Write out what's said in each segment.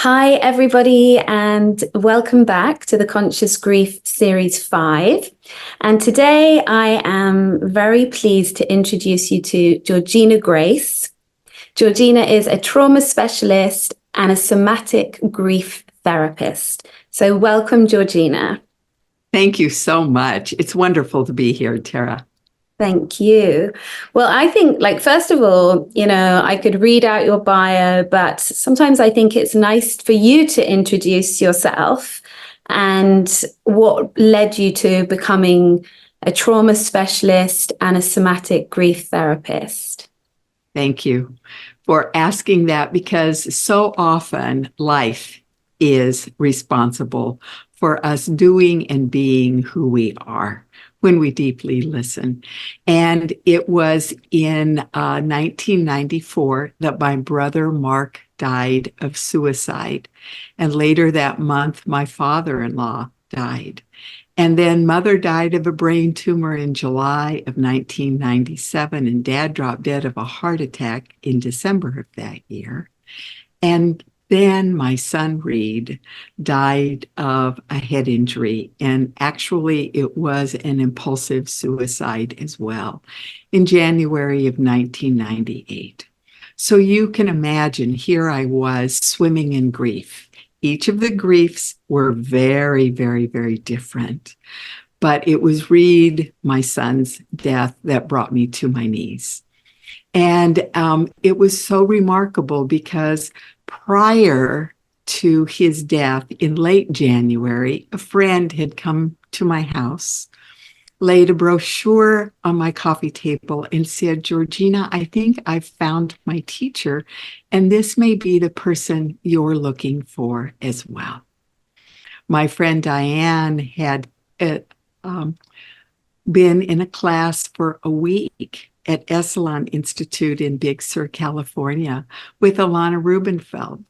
Hi, everybody, and welcome back to the Conscious Grief Series 5. And today I am very pleased to introduce you to Georgena Grace. Georgena is a trauma specialist and a somatic grief therapist. So welcome, Georgena. Thank you so much. It's wonderful to be here, Tara. Thank you. Well, I think, first of all, I could read out your bio, but sometimes I think it's nice for you to introduce yourself and what led you to becoming a trauma specialist and a somatic grief therapist. Thank you for asking that, because so often life is responsible for us doing and being who we are when we deeply listen. And it was in 1994 that my brother Mark died of suicide. And later that month, my father-in-law died. And then mother died of a brain tumor in July of 1997, and dad dropped dead of a heart attack in December of that year. And then my son Reed died of a head injury, and actually it was an impulsive suicide as well in January of 1998. So you can imagine, here I was swimming in grief. Each of the griefs were very, very, very different. But it was Reed, my son's death, that brought me to my knees. And it was so remarkable because prior to his death in late January, a friend had come to my house, laid a brochure on my coffee table and said, "Georgena, I think I've found my teacher, and this may be the person you're looking for as well." My friend Diane had been in a class for a week at Esalen Institute in Big Sur, California, with Alana Rubenfeld.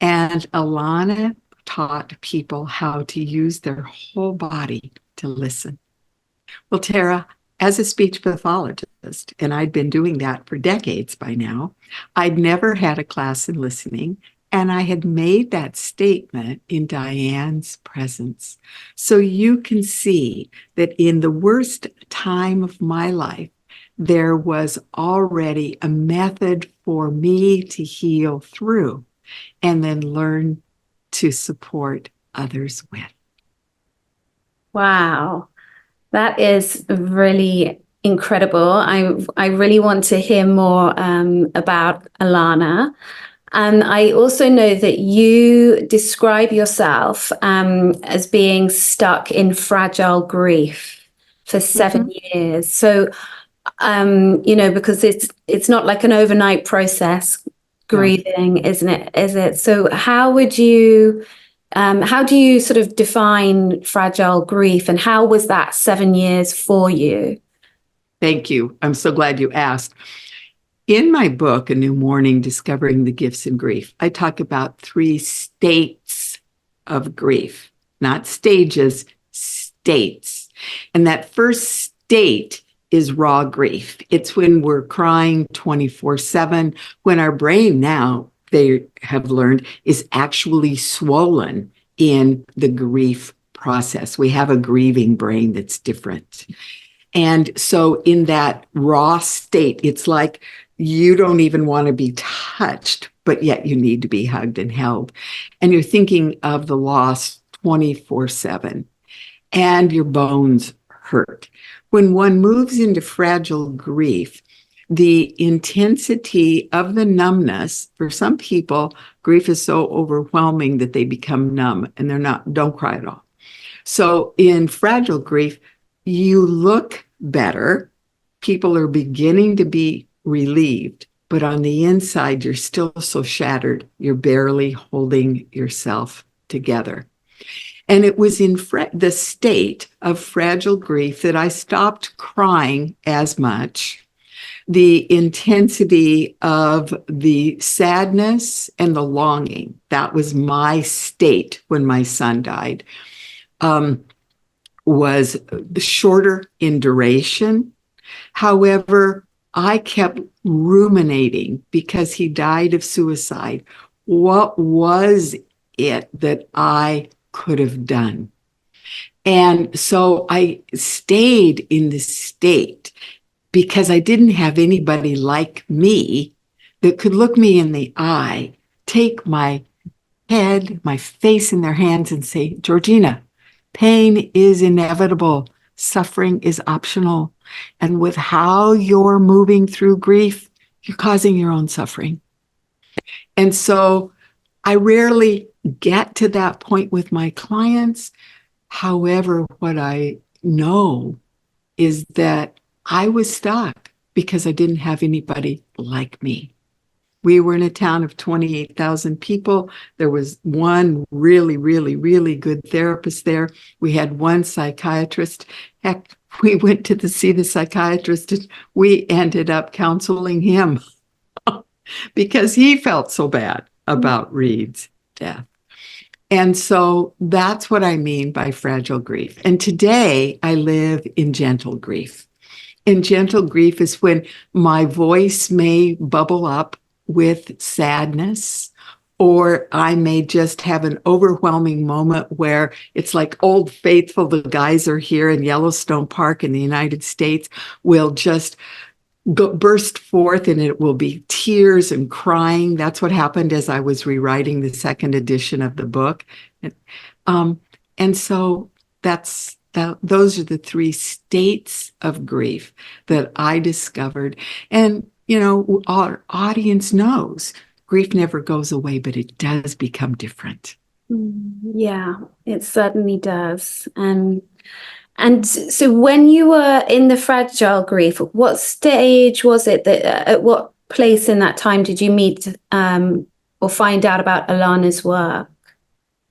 And Alana taught people how to use their whole body to listen. Well, Tara, as a speech pathologist, and I'd been doing that for decades by now, I'd never had a class in listening, and I had made that statement in Diane's presence. So you can see that in the worst time of my life, there was already a method for me to heal through and then learn to support others with. Wow, that is really incredible. I really want to hear more about Alana. And I also know that you describe yourself as being stuck in fragile grief for 7 years. So because it's not like an overnight process, grieving, isn't it? Is it? So how do you sort of define fragile grief, and how was that 7 years for you? Thank you. I'm so glad you asked. In my book, A New Morning, Discovering the Gifts in Grief, I talk about 3 states of grief, not stages, states. And that first state is raw grief. It's when we're crying 24/7, when our brain now, they have learned, is actually swollen in the grief process. We have a grieving brain that's different. And so in that raw state, it's like you don't even want to be touched, but yet you need to be hugged and held. And you're thinking of the loss 24/7, and your bones hurt. When one moves into fragile grief, the intensity of the numbness, for some people, grief is so overwhelming that they become numb and don't cry at all. So in fragile grief, you look better. People are beginning to be relieved, but on the inside, you're still so shattered, you're barely holding yourself together. And it was in the state of fragile grief that I stopped crying as much. The intensity of the sadness and the longing, that was my state when my son died, was shorter in duration. However, I kept ruminating because he died of suicide. What was it that I could have done. And so I stayed in this state because I didn't have anybody like me that could look me in the eye, take my head, my face in their hands and say, Georgena, pain is inevitable. Suffering is optional. And with how you're moving through grief, you're causing your own suffering. And so I rarely get to that point with my clients. However, what I know is that I was stuck because I didn't have anybody like me. We were in a town of 28,000 people. There was one really, really, really good therapist there. We had one psychiatrist. Heck, we went to see the psychiatrist, and we ended up counseling him because he felt so bad about Reed's death. And so that's what I mean by fragile grief. And today I live in gentle grief. And gentle grief is when my voice may bubble up with sadness, or I may just have an overwhelming moment where it's like Old Faithful, the geyser here in Yellowstone Park in the United States, will just burst forth, and it will be tears and crying. That's what happened as I was rewriting the second edition of the book. And so those are the three states of grief that I discovered. And, our audience knows grief never goes away, but it does become different. Yeah, it certainly does. And so when you were in the fragile grief, what stage was it that, at what place in that time did you meet or find out about Alana's work?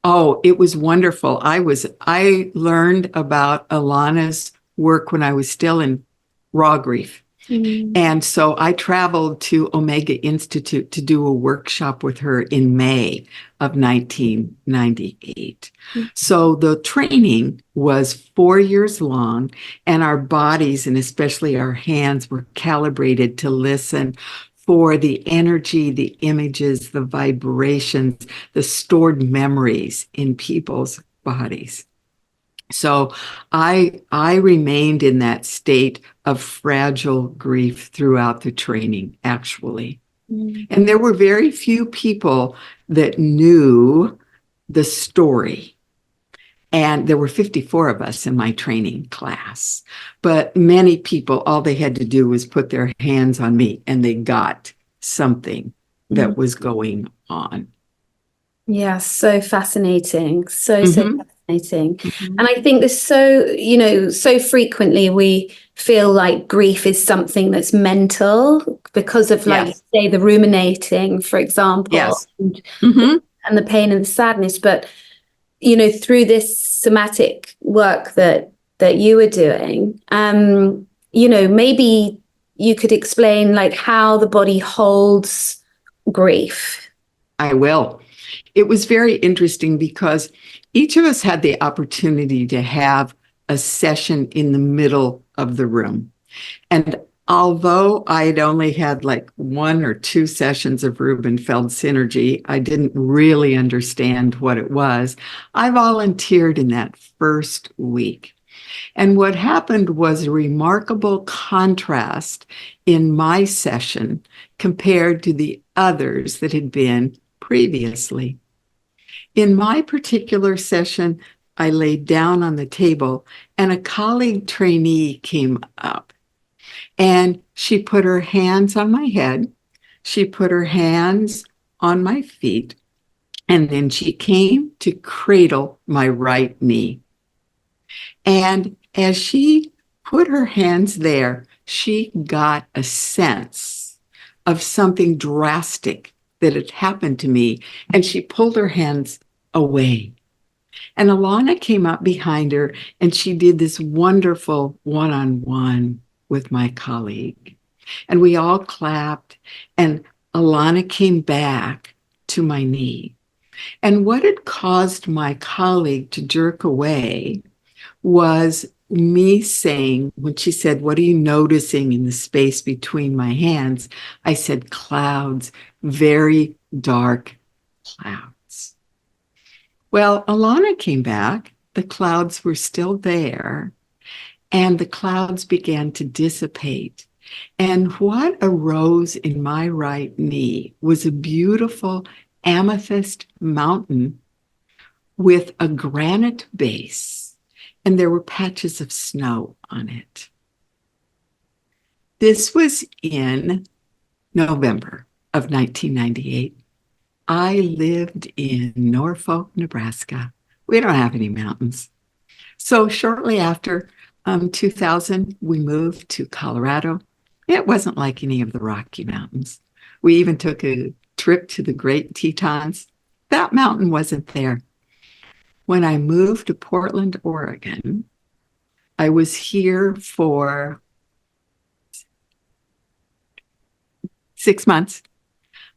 Oh, it was wonderful. I learned about Alana's work when I was still in raw grief. And so I traveled to Omega Institute to do a workshop with her in May of 1998. So the training was 4 years long, and our bodies, and especially our hands, were calibrated to listen for the energy, the images, the vibrations, the stored memories in people's bodies. So I remained in that state of fragile grief throughout the training, actually. And there were very few people that knew the story. And there were 54 of us in my training class. But many people, all they had to do was put their hands on me, and they got something that was going on. Yeah, so fascinating. So fascinating. And I think this so frequently we feel like grief is something that's mental because of, like, say, the ruminating, for example, and the pain and the sadness. But, through this somatic work that you were doing, maybe you could explain, like, how the body holds grief. I will. It was very interesting because each of us had the opportunity to have a session in the middle of the room. And although I had only had like 1 or 2 sessions of Rubenfeld Synergy, I didn't really understand what it was. I volunteered in that first week. And what happened was a remarkable contrast in my session compared to the others that had been previously. In my particular session, I laid down on the table, and a colleague trainee came up, and she put her hands on my head. She put her hands on my feet, and then she came to cradle my right knee. And as she put her hands there, she got a sense of something drastic that had happened to me, and she pulled her hands away. And Alana came up behind her, and she did this wonderful one-on-one with my colleague. And we all clapped, and Alana came back to my knee. And what had caused my colleague to jerk away was me saying, when she said, "What are you noticing in the space between my hands?" I said, "Clouds, very dark clouds." Well, Alana came back. The clouds were still there, and the clouds began to dissipate. And what arose in my right knee was a beautiful amethyst mountain with a granite base, and there were patches of snow on it. This was in November of 1998. I lived in Norfolk, Nebraska. We don't have any mountains. So shortly after 2000, we moved to Colorado. It wasn't like any of the Rocky Mountains. We even took a trip to the Great Tetons. That mountain wasn't there. When I moved to Portland, Oregon, I was here for 6 months.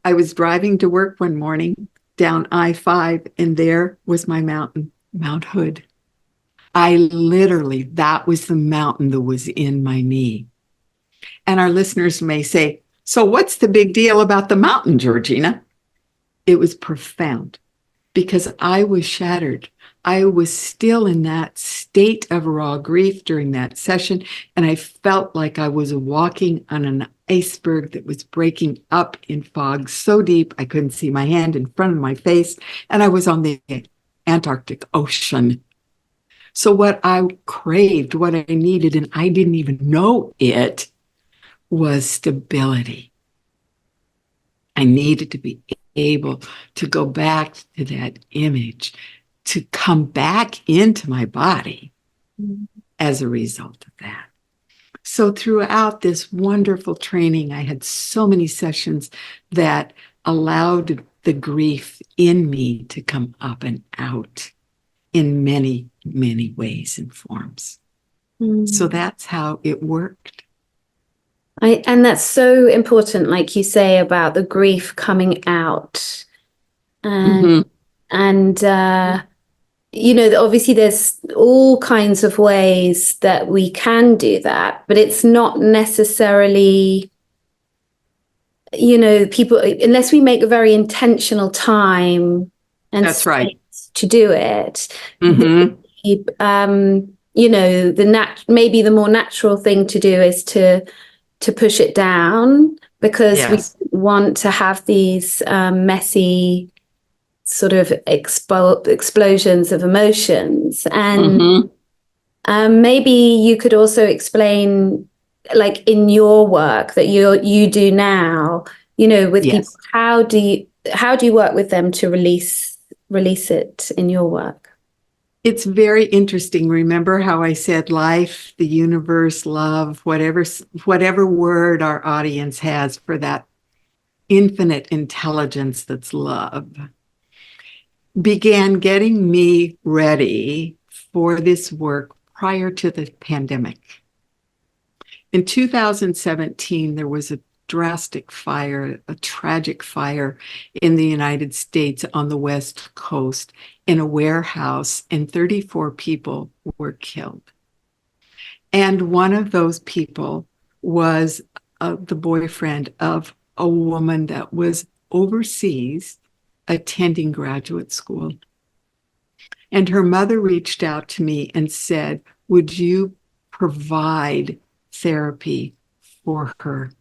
I was driving to work one morning down I-5, and there was my mountain, Mount Hood. That was the mountain that was in my knee. And our listeners may say, so what's the big deal about the mountain, Georgena? It was profound because I was shattered. I was still in that state of raw grief during that session, and I felt like I was walking on an iceberg that was breaking up in fog so deep I couldn't see my hand in front of my face, and I was on the Antarctic Ocean. So what I craved, what I needed, and I didn't even know it, was stability. I needed to be able to go back to that image, to come back into my body as a result of that. So throughout this wonderful training, I had so many sessions that allowed the grief in me to come up and out in many, many ways and forms. So that's how it worked. And that's so important, like you say, about the grief coming out. And obviously there's all kinds of ways that we can do that, but it's not necessarily, people, unless we make a very intentional time and that's right to do it. Maybe the more natural thing to do is to push it down, because we want to have these messy sort of explosions of emotions. And maybe you could also explain, like in your work that you do now, with people, how do you work with them to release it in your work? It's very interesting. Remember how I said life, the universe, love, whatever word our audience has for that infinite intelligence that's love, began getting me ready for this work prior to the pandemic. In 2017, there was a drastic fire, a tragic fire in the United States on the West Coast in a warehouse, and 34 people were killed. And one of those people was the boyfriend of a woman that was overseas attending graduate school. And her mother reached out to me and said, would you provide therapy for her?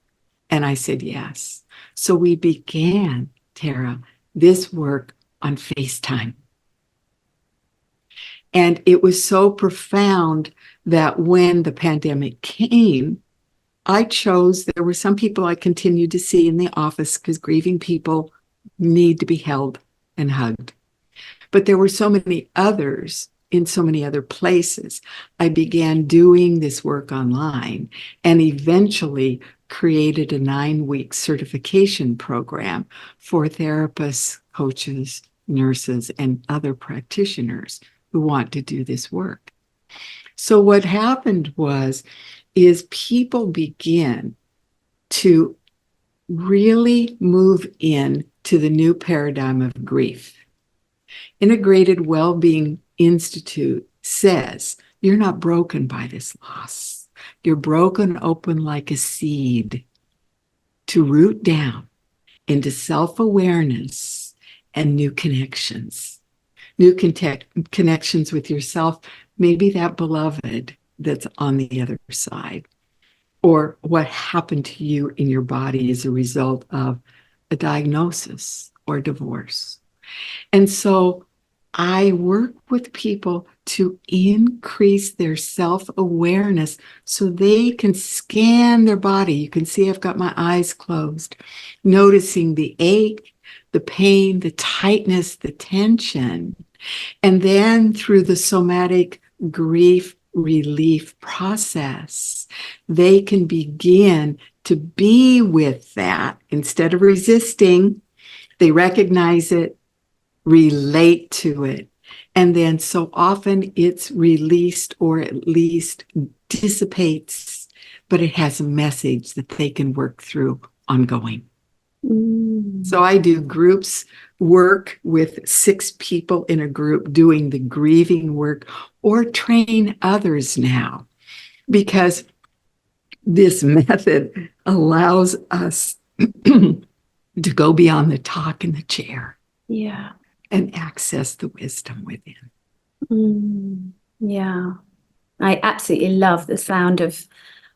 And I said, yes. So we began, Tara, this work on FaceTime. And it was so profound that when the pandemic came, I chose, there were some people I continued to see in the office because grieving people need to be held and hugged. But there were so many others in so many other places. I began doing this work online and eventually created a 9-week certification program for therapists, coaches, nurses, and other practitioners who want to do this work. So what happened is people begin to really move in to the new paradigm of grief. Integrated Wellbeing Institute says, you're not broken by this loss. You're broken open like a seed to root down into self-awareness and new connections. new connections with yourself, maybe that beloved that's on the other side, or what happened to you in your body as a result of a diagnosis or divorce. And so I work with people to increase their self-awareness so they can scan their body. You can see I've got my eyes closed, noticing the ache, the pain, the tightness, the tension. And then through the somatic grief relief process, they can begin to be with that instead of resisting. They recognize it, relate to it. And then so often it's released or at least dissipates, but it has a message that they can work through ongoing. So I do groups work with 6 people in a group doing the grieving work, or train others now, because this method allows us to go beyond the talk in the chair. Yeah. And access the wisdom within. Yeah. I absolutely love the sound of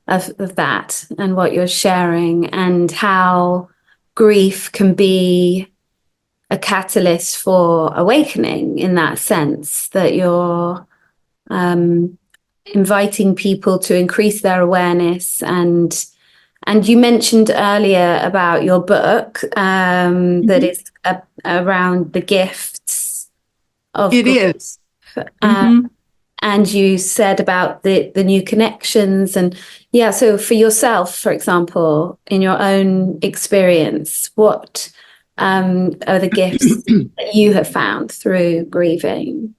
that and what you're sharing, and how grief can be a catalyst for awakening, in that sense that you're inviting people to increase their awareness. And you mentioned earlier about your book that is around the gifts of It grief. is. Mm-hmm. And you said about the new connections. And yeah, so for yourself, for example, in your own experience, what are the gifts that you have found through grieving?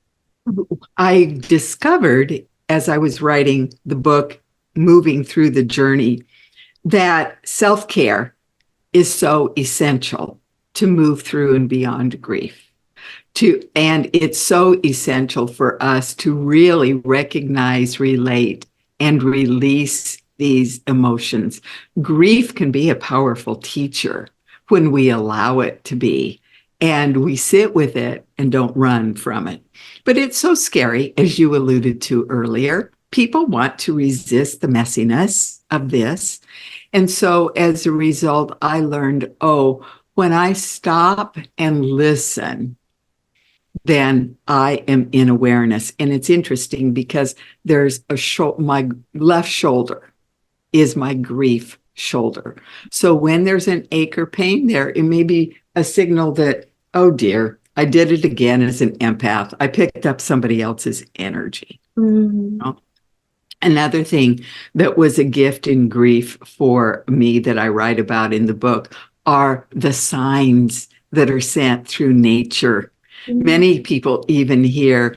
I discovered as I was writing the book, moving through the journey, that self-care is so essential to move through and beyond grief. And it's so essential for us to really recognize, relate, and release these emotions. Grief can be a powerful teacher when we allow it to be, and we sit with it and don't run from it. But it's so scary, as you alluded to earlier. People want to resist the messiness of this. And so as a result, I learned, when I stop and listen, then I am in awareness. And it's interesting because there's my left shoulder is my grief shoulder. So when there's an ache or pain there, it may be a signal that, oh dear, I did it again as an empath. I picked up somebody else's energy. Another thing that was a gift in grief for me that I write about in the book are the signs that are sent through nature. Many people even hear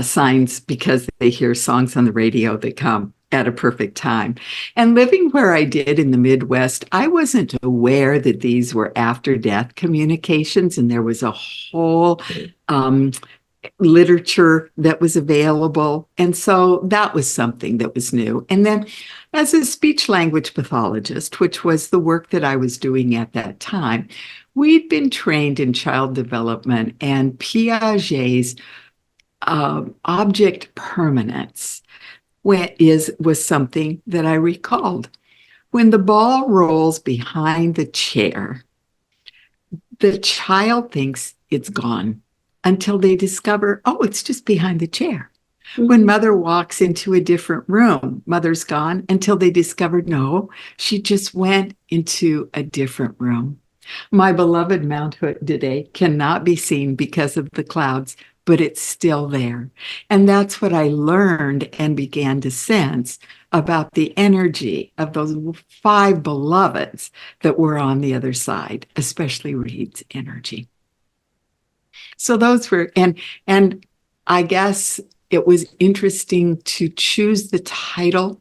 signs because they hear songs on the radio that come at a perfect time. And living where I did in the Midwest, I wasn't aware that these were after-death communications, and there was a whole literature that was available. And so that was something that was new. And then as a speech language pathologist, which was the work that I was doing at that time, we'd been trained in child development, and Piaget's object permanence was something that I recalled. When the ball rolls behind the chair, the child thinks it's gone until they discover, it's just behind the chair. When mother walks into a different room, mother's gone until they discovered, no, she just went into a different room. My beloved Mount Hood today cannot be seen because of the clouds, but it's still there. And that's what I learned and began to sense about the energy of those 5 beloveds that were on the other side, especially Reed's energy. So those were, and I guess it was interesting to choose the title,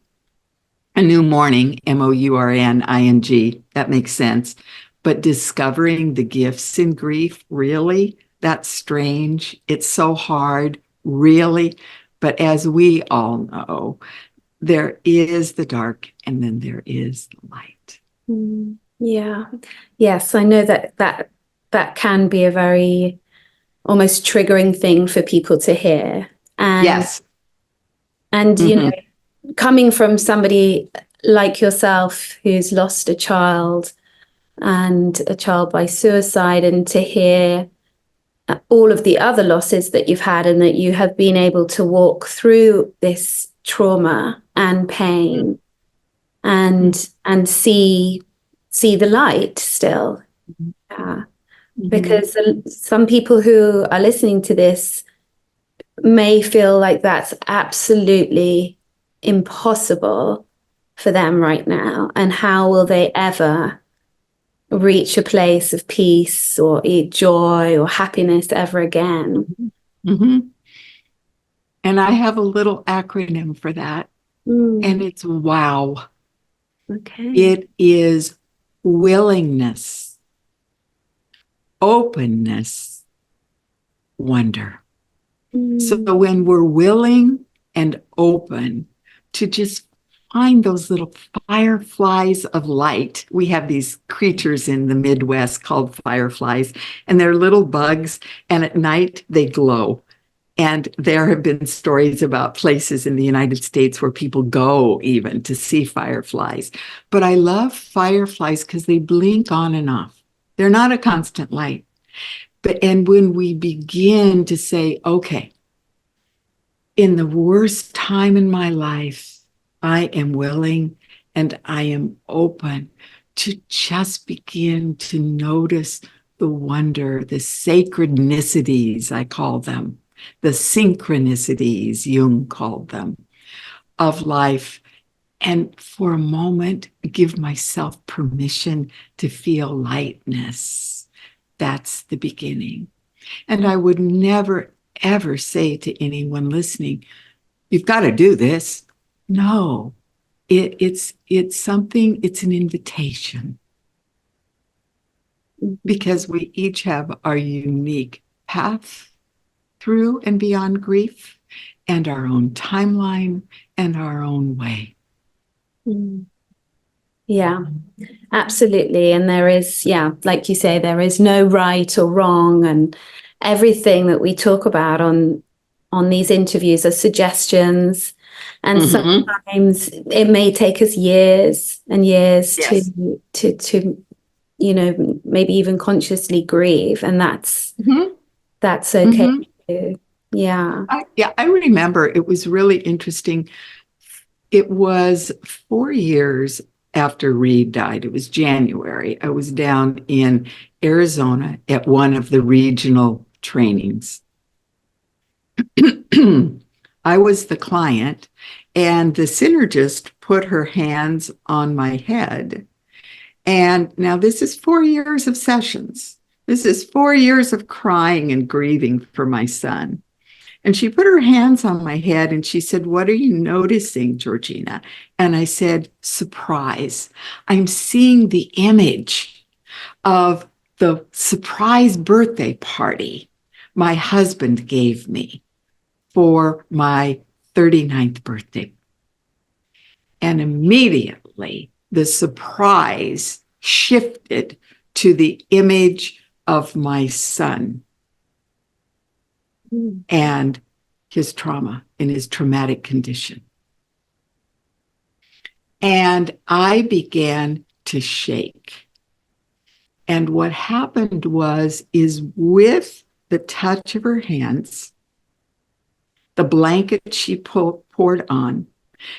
A New Morning, Mourning, that makes sense. But discovering the gifts in grief, really, that's strange. It's so hard, really. But as we all know, there is the dark and then there is the light. Yeah. Yes, I know that can be a very almost triggering thing for people to hear. Yes. And you know, coming from somebody like yourself who's lost a child and a child by suicide, and to hear all of the other losses that you've had, and that you have been able to walk through this trauma and pain and see the light still. Yeah. Because some people who are listening to this may feel like that's absolutely impossible for them right now. And how will they ever reach a place of peace or joy or happiness ever again? Mm-hmm. And I have a little acronym for that, and it's WOW. Okay. It is willingness, openness, wonder. So when we're willing and open to just find those little fireflies of light, we have these creatures in the Midwest called fireflies, and they're little bugs, and at night they glow. And there have been stories about places in the United States where people go even to see fireflies. But I love fireflies because they blink on and off. They're not a constant light. And when we begin to say, okay, in the worst time in my life, I am willing and I am open to just begin to notice the wonder, the sacrednicities, I call them, the synchronicities, Jung called them, of life. And for a moment, give myself permission to feel lightness. That's the beginning. And I would never, ever say to anyone listening, you've got to do this. No, it's something, it's an invitation. Because we each have our unique path through and beyond grief, and our own timeline and our own way. Yeah, absolutely. And there is, yeah, like you say, there is no right or wrong, and everything that we talk about on these interviews are suggestions. And sometimes it may take us years and years to you know, maybe even consciously grieve, and that's okay too. Yeah. I remember it was really interesting. It was 4 years after Reed died. It was January. I was down in Arizona at one of the regional trainings. I was the client, and the synergist put her hands on my head. And now this is 4 years of sessions. This is 4 years of crying and grieving for my son. And she put her hands on my head and she said, "What are you noticing, Georgena?" And I said, "Surprise. I'm seeing the image of the surprise birthday party my husband gave me for my 39th birthday." And immediately the surprise shifted to the image of my son and his trauma and his traumatic condition. And I began to shake. And what happened is with the touch of her hands, the blanket she poured on,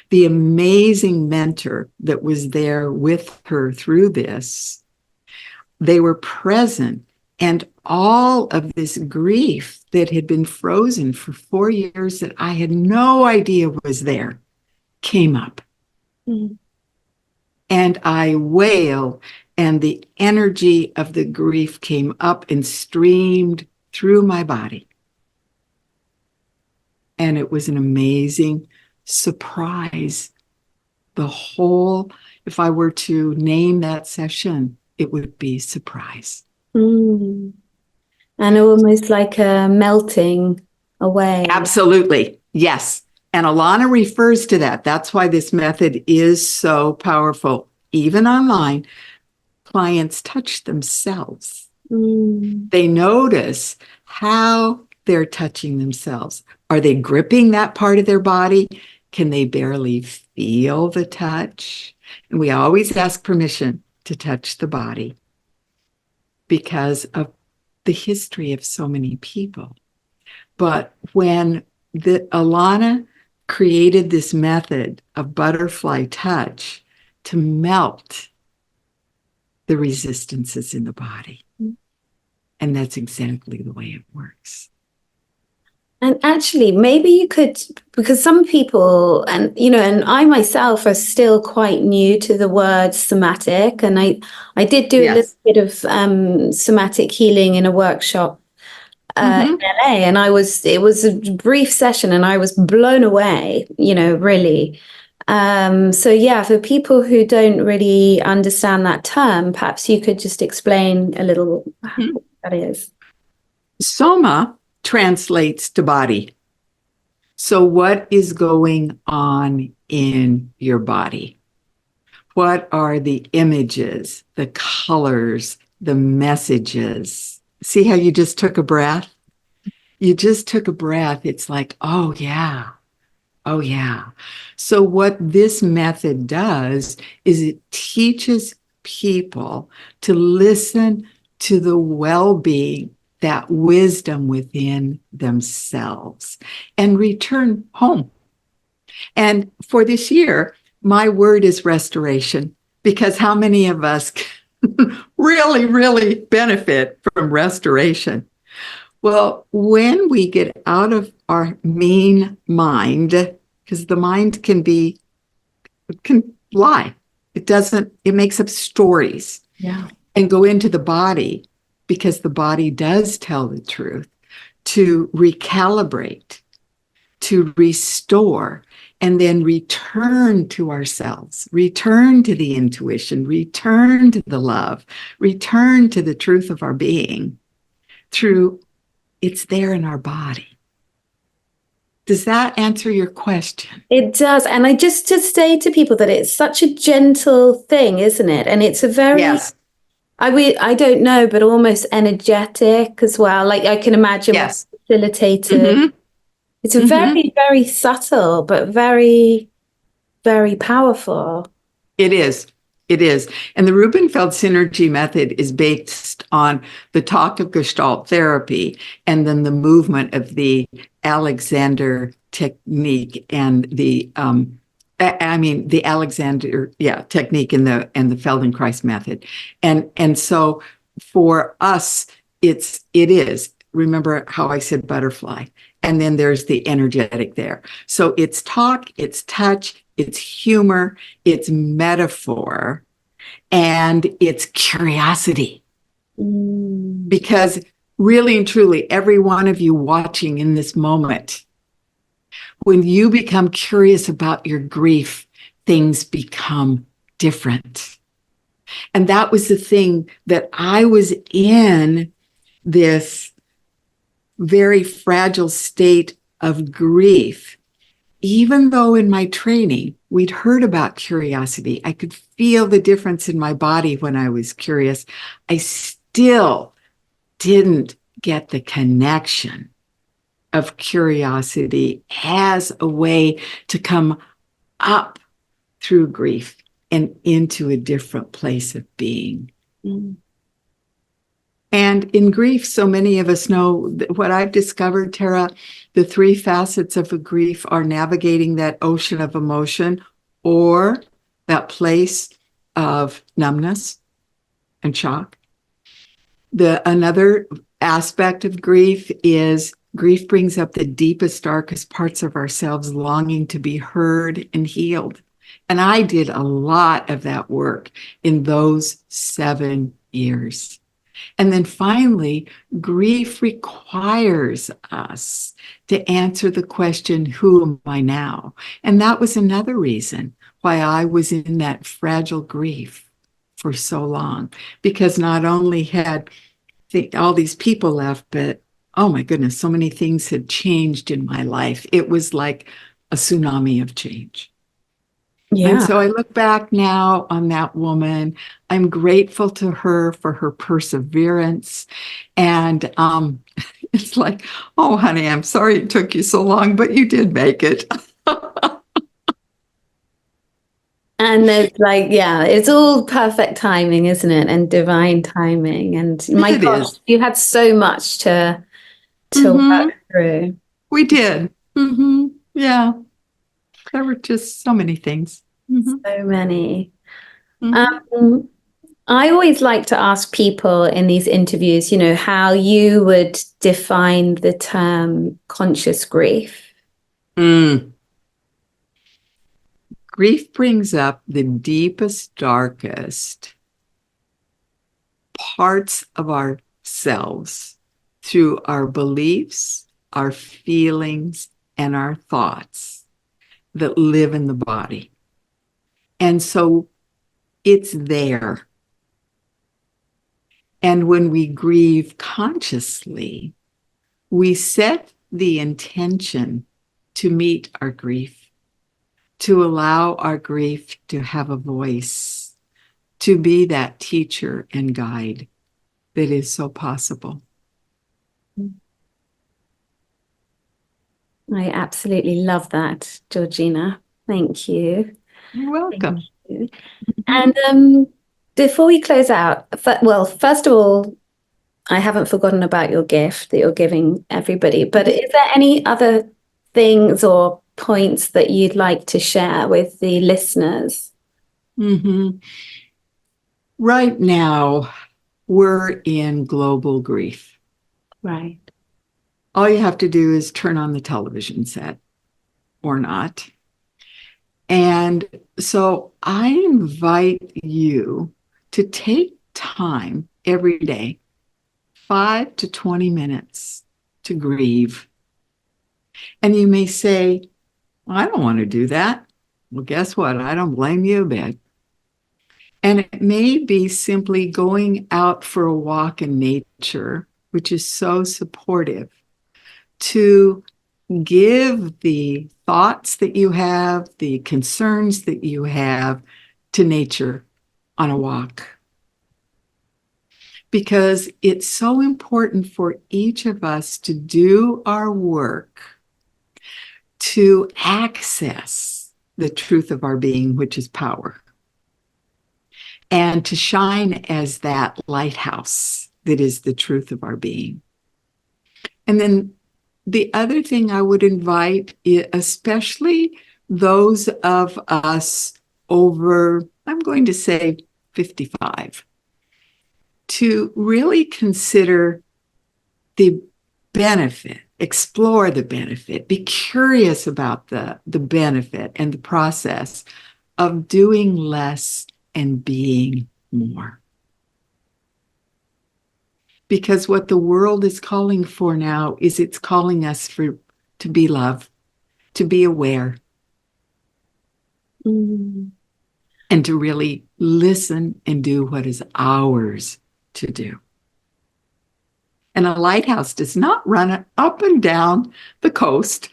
the amazing mentor that was there with her through this, they were present. And all of this grief that had been frozen for 4 years that I had no idea was there came up. And I wailed, and the energy of the grief came up and streamed through my body. And it was an amazing surprise. The whole, if I were to name that session, it would be surprise. And almost like a melting away. Absolutely. Yes. And Alana refers to that. That's why this method is so powerful. Even online, clients touch themselves. They notice how they're touching themselves. Are they gripping that part of their body? Can they barely feel the touch? And we always ask permission to touch the body because of the history of so many people. But when Alana created this method of butterfly touch to melt the resistances in the body. And that's exactly the way it works. And actually, maybe you could, because some people, and and I myself are still quite new to the word somatic, and I did do a little bit of somatic healing in a workshop in LA, and it was a brief session, and I was blown away, really. So yeah, for people who don't really understand that term, perhaps you could just explain a little what that is. Soma translates to body. So what is going on in your body? What are the images, the colors, the messages? See how you just took a breath? You just took a breath. It's like, oh yeah. Oh yeah. So what this method does is it teaches people to listen to the well-being, that wisdom within themselves, and return home. And for this year, my word is restoration, because how many of us really, really benefit from restoration? Well, when we get out of our mean mind, because the mind can lie. It makes up stories. Yeah. And go into the body, because the body does tell the truth, to recalibrate, to restore, and then return to ourselves, return to the intuition, return to the love, return to the truth of our being through it's there in our body. Does that answer your question? It does. And I just to say to people that it's such a gentle thing, isn't it? And it's a very, yes. I don't know, but almost energetic as well. Like I can imagine yes. facilitated. It's a very, very subtle, but very, very powerful. It is. It is. And the Rubenfeld synergy method is based on the talk of Gestalt therapy and then the movement of the Alexander technique and the the Alexander technique and the Feldenkrais method. And so for us it is, remember how I said butterfly, and then there's the energetic there. So it's talk, it's touch, it's humor, it's metaphor, and it's curiosity. Because really and truly, every one of you watching in this moment, when you become curious about your grief, things become different. And that was the thing, that I was in this very fragile state of grief. Even though in my training, we'd heard about curiosity, I could feel the difference in my body when I was curious, I still didn't get the connection of curiosity as a way to come up through grief and into a different place of being. And in grief, so many of us know what I've discovered, Tara, the three facets of a grief are navigating that ocean of emotion, or that place of numbness and shock. Another aspect of grief is grief brings up the deepest, darkest parts of ourselves, longing to be heard and healed. And I did a lot of that work in those 7 years. And then finally, grief requires us to answer the question, who am I now? And that was another reason why I was in that fragile grief for so long, because not only had all these people left, but oh my goodness, so many things had changed in my life. It was like a tsunami of change. Yeah. And so I look back now on that woman. I'm grateful to her for her perseverance. And It's like, oh, honey, I'm sorry it took you so long, but you did make it. And there's like, yeah, it's all perfect timing, isn't it? And divine timing. And my It gosh, is. you had so much to Mm-hmm. work through. We did. Mm-hmm. Yeah, there were just so many things. Mm-hmm. So many. Mm-hmm. Um, I always like to ask people in these interviews, how you would define the term conscious grief. Mm. Grief brings up the deepest, darkest parts of ourselves through our beliefs, our feelings, and our thoughts that live in the body. And so it's there. And when we grieve consciously, we set the intention to meet our grief, to allow our grief to have a voice, to be that teacher and guide that is so possible. I absolutely love that, Georgina. Thank you. You're Thank welcome. you. Mhm. And before we close out, well, first of all, I haven't forgotten about your gift that you're giving everybody, but is there any other things or points that you'd like to share with the listeners? Mhm. Right now, we're in global grief. Right. All you have to do is turn on the television set or not. And so I invite you to take time every day, 5 to 20 minutes to grieve. And you may say, well, I don't want to do that. Well, guess what? I don't blame you a bit. And it may be simply going out for a walk in nature, which is so supportive, to give the thoughts that you have, the concerns that you have to nature on a walk. Because it's so important for each of us to do our work to access the truth of our being, which is power, and to shine as that lighthouse that is the truth of our being. And then the other thing I would invite, especially those of us over, I'm going to say 55, to really consider the benefit, explore the benefit, be curious about the benefit and the process of doing less and being more. Because what the world is calling for now is it's calling us to be love, to be aware, Mm. and to really listen and do what is ours to do. And a lighthouse does not run up and down the coast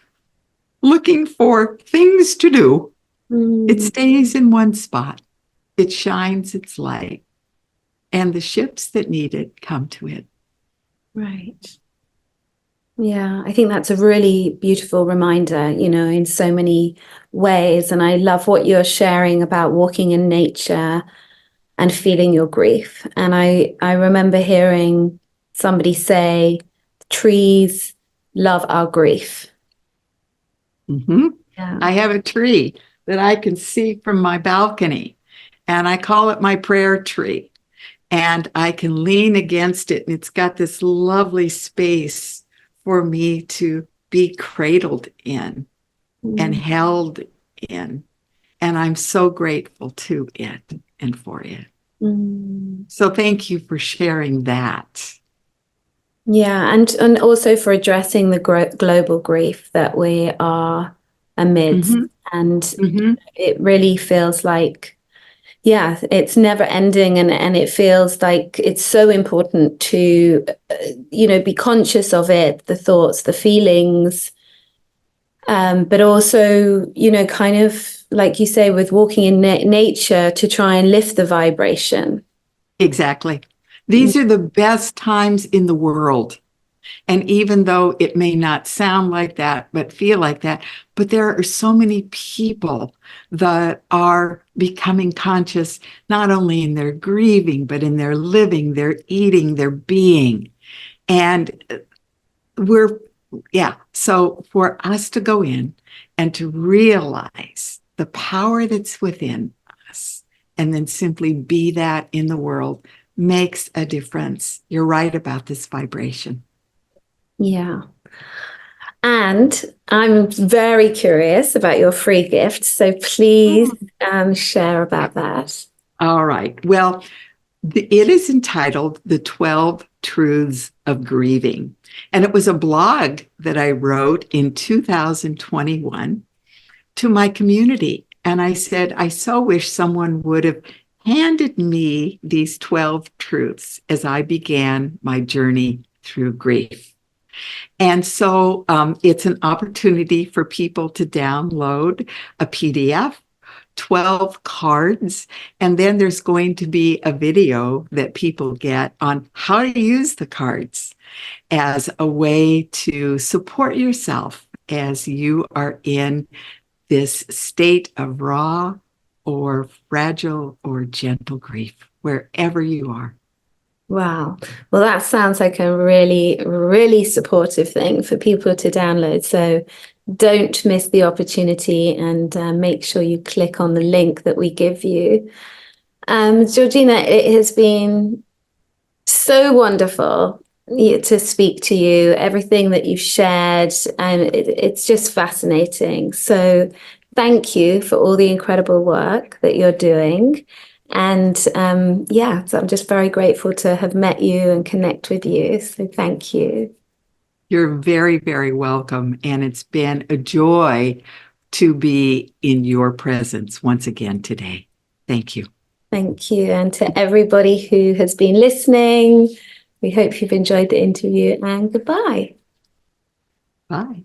looking for things to do. It Mm. stays in one spot. It shines its light, and the ships that need it come to it. Right. Yeah, I think that's a really beautiful reminder, in so many ways. And I love what you're sharing about walking in nature and feeling your grief. And I remember hearing somebody say, trees love our grief. Mm-hmm. Yeah. I have a tree that I can see from my balcony, and I call it my prayer tree. And I can lean against it, and it's got this lovely space for me to be cradled in and Mm. held in. And I'm so grateful to it and for it. Mm. So thank you for sharing that. Yeah, and also for addressing the global grief that we are amidst. Mm-hmm. And Mm-hmm. it really feels like, yeah, it's never ending, and it feels like it's so important to, be conscious of it, the thoughts, the feelings, but also, kind of like you say, with walking in nature to try and lift the vibration. Exactly. These are the best times in the world And even though it may not sound like that, but feel like that, but there are so many people that are becoming conscious, not only in their grieving, but in their living, their eating, their being. And we're, yeah. So for us to go in and to realize the power that's within us and then simply be that in the world makes a difference. You're right about this vibration. Yeah. And I'm very curious about your free gift. So please share about that. All right. Well, it is entitled The 12 Truths of Grieving. And it was a blog that I wrote in 2021 to my community. And I said, I so wish someone would have handed me these 12 truths as I began my journey through grief. And so it's an opportunity for people to download a PDF, 12 cards, and then there's going to be a video that people get on how to use the cards as a way to support yourself as you are in this state of raw or fragile or gentle grief, wherever you are. Wow. Well, that sounds like a really, really supportive thing for people to download. So don't miss the opportunity and make sure you click on the link that we give you. Georgena, it has been so wonderful to speak to you, everything that you've shared, and it's just fascinating. So thank you for all the incredible work that you're doing. And yeah, so I'm just very grateful to have met you and connect with you. So thank you. You're very, very welcome. And it's been a joy to be in your presence once again today. Thank you. Thank you. And to everybody who has been listening, we hope you've enjoyed the interview and goodbye. Bye.